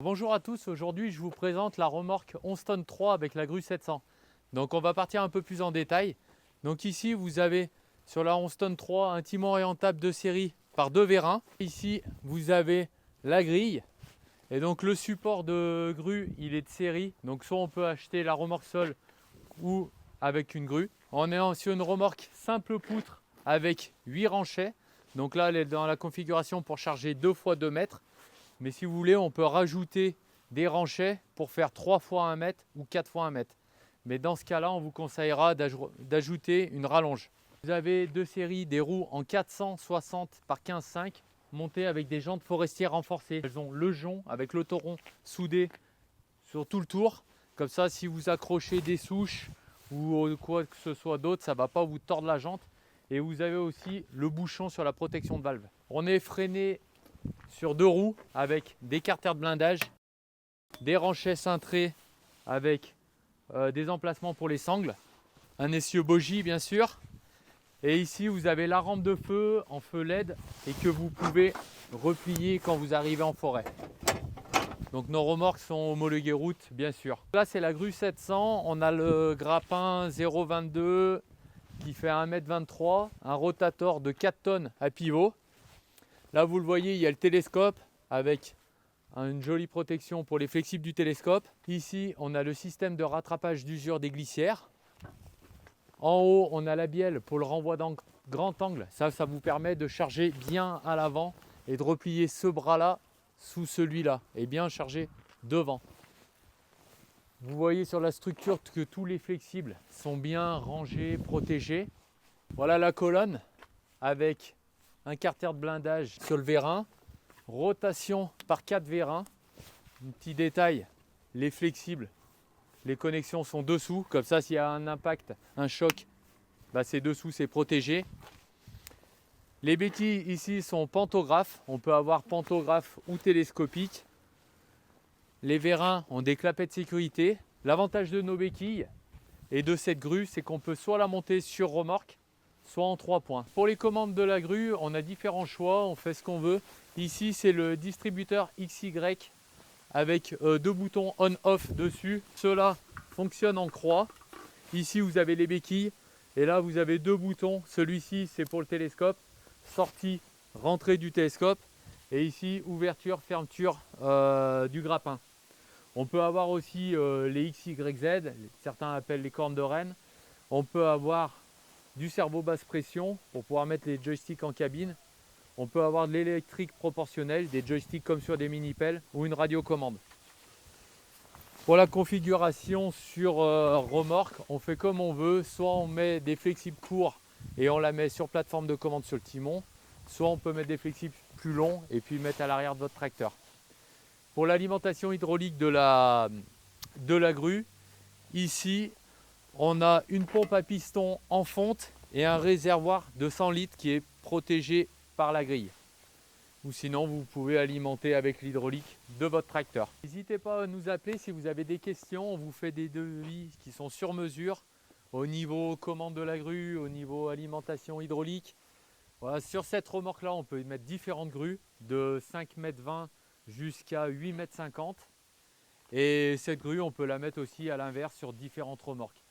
Bonjour à tous, aujourd'hui je vous présente la remorque Onston 3 avec la grue 700. Donc on va partir un peu plus en détail. Donc ici vous avez sur la Onston 3 un timon orientable de série par 2 vérins. Ici vous avez la grille et donc le support de grue il est de série. Donc soit on peut acheter la remorque seule ou avec une grue. On est sur une remorque simple poutre avec 8 ranchets. Donc là elle est dans la configuration pour charger 2 fois 2 mètres. Mais si vous voulez, on peut rajouter des ranchets pour faire 3 fois 1 mètre ou 4 fois 1 mètre. Mais dans ce cas-là, on vous conseillera d'ajouter une rallonge. Vous avez deux séries, des roues en 460 par 15,5 montées avec des jantes forestières renforcées. Elles ont le jonc avec le tauron soudé sur tout le tour. Comme ça, si vous accrochez des souches ou quoi que ce soit d'autre, ça ne va pas vous tordre la jante. Et vous avez aussi le bouchon sur la protection de valve. On est freiné sur 2 roues avec des carters de blindage, des ranchets cintrés avec des emplacements pour les sangles, un essieu bogie bien sûr. Et ici vous avez la rampe de feu en feu LED et que vous pouvez replier quand vous arrivez en forêt. Donc nos remorques sont homologuées route bien sûr. Là c'est la grue 700, on a le grappin 0,22 qui fait 1,23 m, un rotator de 4 tonnes à pivot. Là, vous le voyez, il y a le télescope avec une jolie protection pour les flexibles du télescope. Ici, on a le système de rattrapage d'usure des glissières. En haut, on a la bielle pour le renvoi d'encre grand angle. Ça vous permet de charger bien à l'avant et de replier ce bras-là sous celui-là et bien charger devant. Vous voyez sur la structure que tous les flexibles sont bien rangés, protégés. Voilà la colonne avec un carter de blindage sur le vérin, rotation par 4 vérins. Un petit détail, les flexibles, les connexions sont dessous, comme ça s'il y a un impact, un choc, c'est dessous, c'est protégé. Les béquilles ici sont pantographes, on peut avoir pantographe ou télescopique. Les vérins ont des clapets de sécurité. L'avantage de nos béquilles et de cette grue, c'est qu'on peut soit la monter sur remorque, soit en 3 points. Pour les commandes de la grue, on a différents choix, on fait ce qu'on veut. Ici, c'est le distributeur XY avec 2 boutons on-off dessus. Ceux-là fonctionnent en croix. Ici, vous avez les béquilles et là, vous avez 2 boutons. Celui-ci, c'est pour le télescope, sortie, rentrée du télescope. Et ici, ouverture, fermeture du grappin. On peut avoir aussi les XYZ, certains appellent les cornes de renne. On peut avoir du cerveau basse pression pour pouvoir mettre les joysticks en cabine. On peut avoir de l'électrique proportionnel, des joysticks comme sur des mini-pelles ou une radiocommande. Pour la configuration sur remorque, on fait comme on veut. Soit on met des flexibles courts et on la met sur plateforme de commande sur le timon. Soit on peut mettre des flexibles plus longs et puis mettre à l'arrière de votre tracteur. Pour l'alimentation hydraulique de la grue, ici, on a une pompe à piston en fonte et un réservoir de 100 litres qui est protégé par la grille. Ou sinon, vous pouvez alimenter avec l'hydraulique de votre tracteur. N'hésitez pas à nous appeler si vous avez des questions. On vous fait des devis qui sont sur mesure au niveau commande de la grue, au niveau alimentation hydraulique. Voilà, sur cette remorque-là, on peut mettre différentes grues de 5,20 m jusqu'à 8,50 m. Et cette grue, on peut la mettre aussi à l'inverse sur différentes remorques.